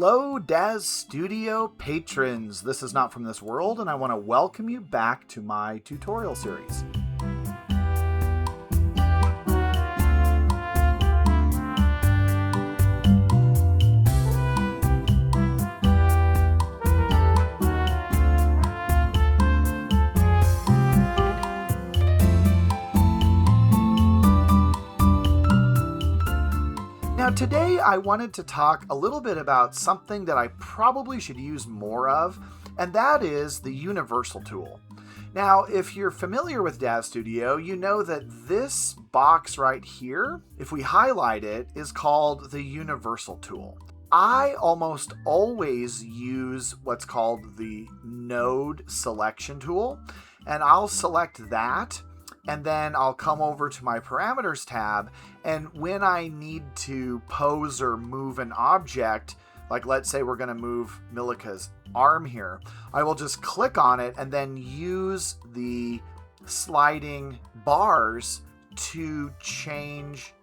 Hello, Daz Studio patrons. This is Not From This World, and I want to welcome you back to my tutorial series. Now today I wanted to talk a little bit about something that I probably should use more of, and that is the Universal Tool. Now, if you're familiar with Daz Studio, you know that this box right here, if we highlight it, is called the Universal Tool. I almost always use what's called the Node Selection Tool, and I'll select that. And then I'll come over to my Parameters tab, and when I need to pose or move an object, like let's say we're going to move Milika's arm here, I will just click on it and then use the sliding bars to change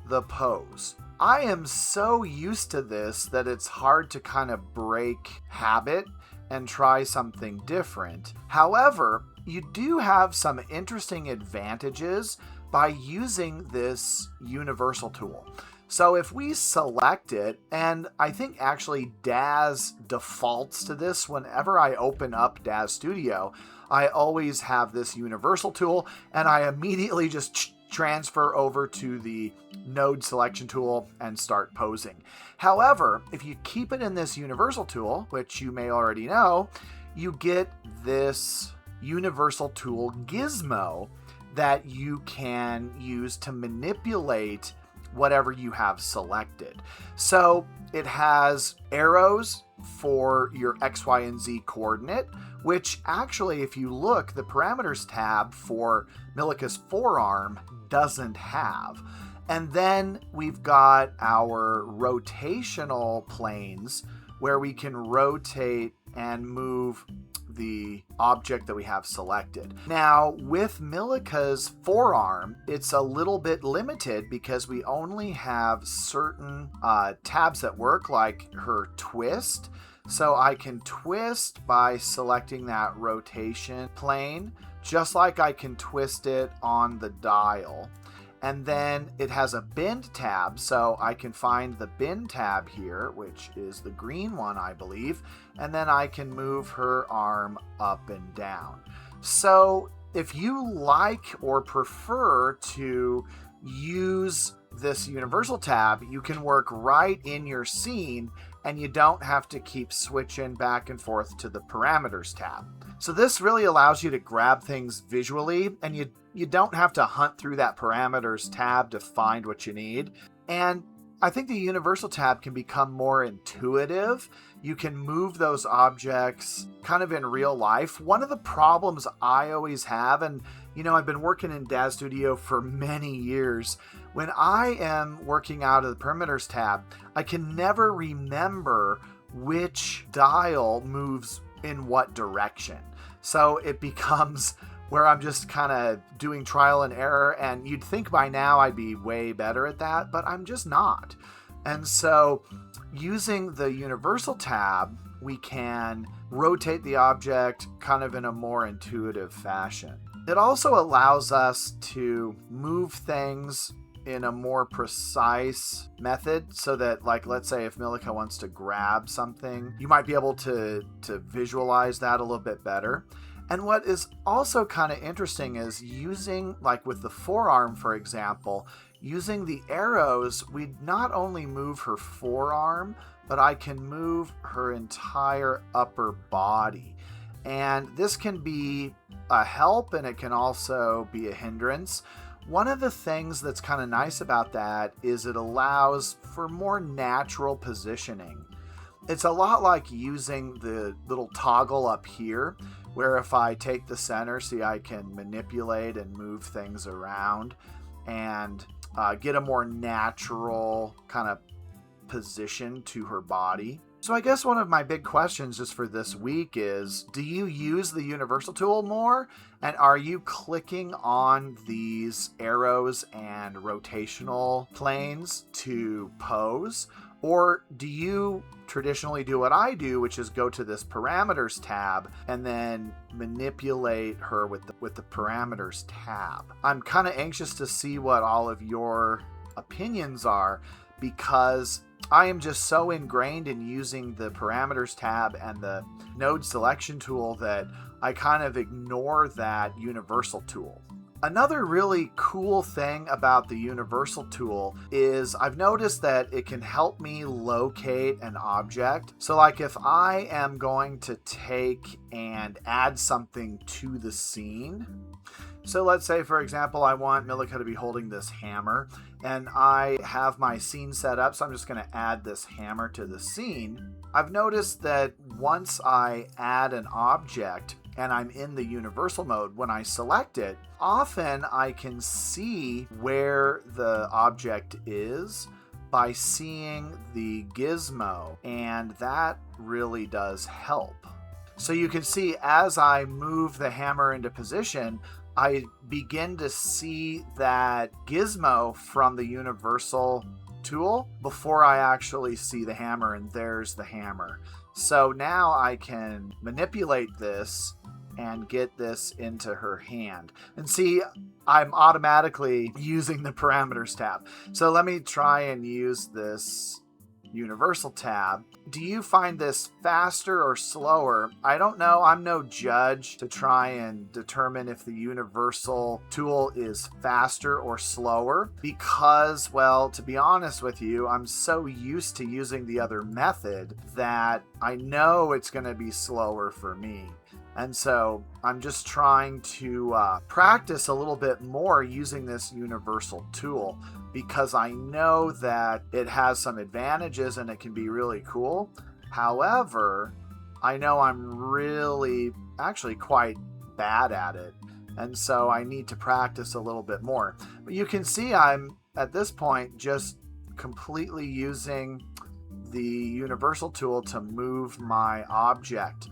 the pose. I am so used to this that it's hard to kind of break habit and try something different. However, you do have some interesting advantages by using this Universal Tool. So if we select it, and I think actually Daz defaults to this whenever I open up Daz Studio, I always have this Universal Tool, and I immediately just transfer over to the Node Selection Tool and start posing. However, if you keep it in this Universal Tool, which you may already know, you get this Universal Tool gizmo that you can use to manipulate whatever you have selected. So it has arrows for your X, Y, and Z coordinate, which actually, if you look, the Parameters tab for Milika's forearm doesn't have. And then we've got our rotational planes where we can rotate and move the object that we have selected. Now, with Milika's forearm, it's a little bit limited because we only have certain tabs that work, like her twist. So I can twist by selecting that rotation plane, just like I can twist it on the dial. And then it has a bend tab, so I can find the bend tab here, which is the green one, I believe, and then I can move her arm up and down. So if you like or prefer to use this Universal tab, you can work right in your scene and you don't have to keep switching back and forth to the Parameters tab. So this really allows you to grab things visually, and you don't have to hunt through that Parameters tab to find what you need. And I think the Universal tab can become more intuitive. You can move those objects kind of in real life. One of the problems I always have, and I've been working in Daz Studio for many years, when I am working out of the Parameters tab, I can never remember which dial moves in what direction. So it becomes where I'm just kind of doing trial and error, and you'd think by now I'd be way better at that, but I'm just not. And so using the Universal tab, we can rotate the object kind of in a more intuitive fashion. It also allows us to move things in a more precise method, so that, like, let's say if Milika wants to grab something, you might be able to visualize that a little bit better. And what is also kind of interesting is using, like with the forearm, for example, using the arrows, we not only move her forearm, but I can move her entire upper body. And this can be a help, and it can also be a hindrance. One of the things that's kind of nice about that is it allows for more natural positioning. It's a lot like using the little toggle up here, where if I take the center, see, I can manipulate and move things around and get a more natural kind of position to her body. So I guess one of my big questions just for this week is, do you use the Universal Tool more? And are you clicking on these arrows and rotational planes to pose? Or do you traditionally do what I do, which is go to this parameters tab and then manipulate her with the parameters tab? I'm kind of anxious to see what all of your opinions are, because I am just so ingrained in using the parameters tab and the node selection tool that I kind of ignore that universal tool. Another really cool thing about the universal tool is I've noticed that it can help me locate an object. So like if I am going to take and add something to the scene, so let's say, for example, I want Milica to be holding this hammer, and I have my scene set up, so I'm just going to add this hammer to the scene. I've noticed that once I add an object and I'm in the universal mode, when I select it, often I can see where the object is by seeing the gizmo, and that really does help. So you can see as I move the hammer into position, I begin to see that gizmo from the universal tool before I actually see the hammer, and there's the hammer. So now I can manipulate this and get this into her hand. And see, I'm automatically using the parameters tab. So let me try and use this universal tab. Do you find this faster or slower? I don't know. I'm no judge to try and determine if the universal tool is faster or slower, because, well, to be honest with you, I'm so used to using the other method that I know it's going to be slower for me. And so I'm just trying to practice a little bit more using this universal tool, because I know that it has some advantages and it can be really cool. However, I know I'm really actually quite bad at it. And so I need to practice a little bit more. But you can see I'm at this point just completely using the universal tool to move my object.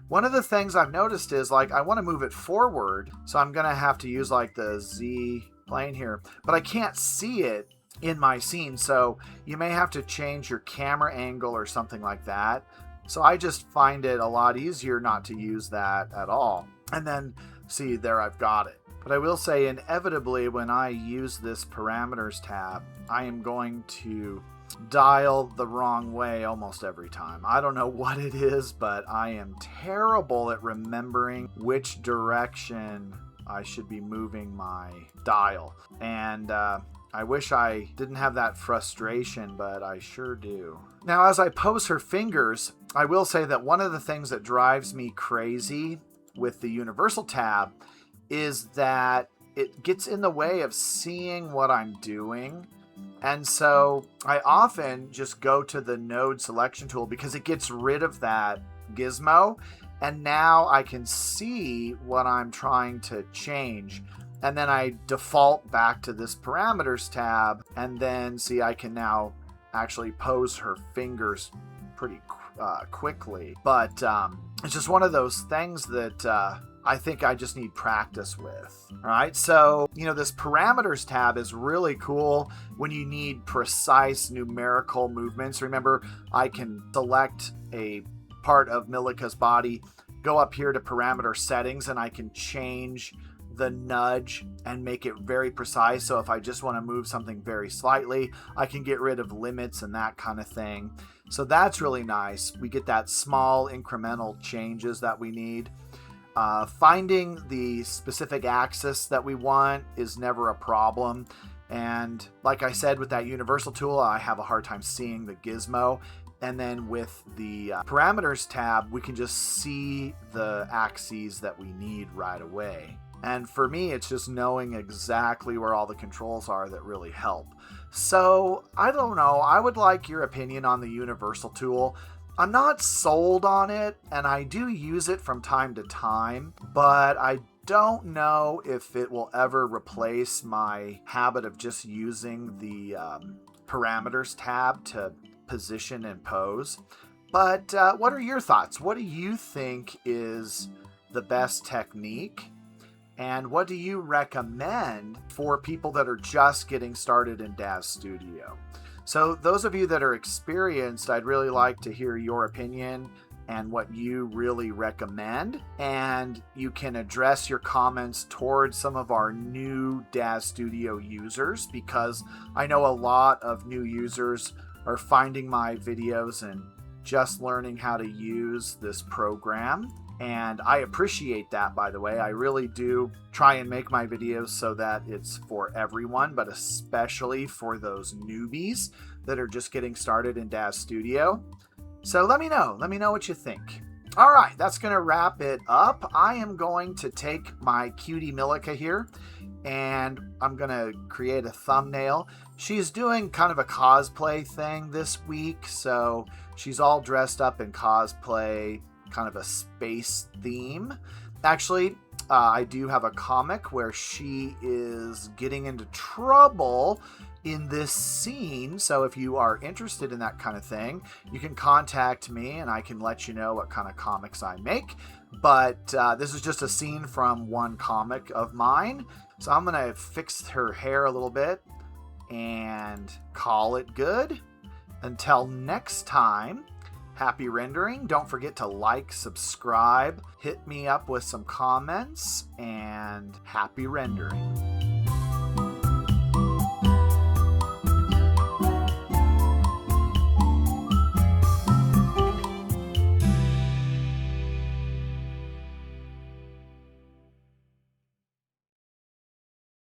One of the things I've noticed is, like, I want to move it forward, so I'm going to have to use like the Z plane here, but I can't see it in my scene, so you may have to change your camera angle or something like that. So I just find it a lot easier not to use that at all. And then see, there, I've got it. But I will say, inevitably, when I use this parameters tab, I am going to dial the wrong way almost every time. I don't know what it is, but I am terrible at remembering which direction I should be moving my dial. And I wish I didn't have that frustration, but I sure do. Now, as I pose her fingers, I will say that one of the things that drives me crazy with the universal tab is that it gets in the way of seeing what I'm doing. And so I often just go to the node selection tool because it gets rid of that gizmo. And now I can see what I'm trying to change. And then I default back to this parameters tab. And then see, I can now actually pose her fingers pretty quickly. But it's just one of those things that I think I just need practice with. All right, so, this parameters tab is really cool when you need precise numerical movements. Remember, I can select a part of Milica's body, go up here to parameter settings, and I can change the nudge and make it very precise. So if I just want to move something very slightly, I can get rid of limits and that kind of thing. So that's really nice. We get that small incremental changes that we need. Finding the specific axis that we want is never a problem. And like I said, with that universal tool, I have a hard time seeing the gizmo. And then with the parameters tab, we can just see the axes that we need right away. And for me, it's just knowing exactly where all the controls are that really help. So I don't know. I would like your opinion on the universal tool. I'm not sold on it, and I do use it from time to time, but I don't know if it will ever replace my habit of just using the parameters tab to position and pose. But what are your thoughts? What do you think is the best technique? And what do you recommend for people that are just getting started in Daz Studio? So those of you that are experienced, I'd really like to hear your opinion and what you really recommend. And you can address your comments towards some of our new Daz Studio users, because I know a lot of new users are finding my videos and just learning how to use this program. And I appreciate that, by the way. I really do try and make my videos so that it's for everyone, but especially for those newbies that are just getting started in Daz Studio. So let me know what you think. All right, that's going to wrap it up. I am going to take my cutie Milica here, and I'm going to create a thumbnail. She's doing kind of a cosplay thing this week, so she's all dressed up in cosplay, kind of a space theme. Actually, I do have a comic where she is getting into trouble in this scene, so if you are interested in that kind of thing, you can contact me and I can let you know what kind of comics I make. But this is just a scene from one comic of mine, so I'm gonna fix her hair a little bit and call it good. Until next time, happy rendering. Don't forget to like, subscribe, hit me up with some comments, and happy rendering.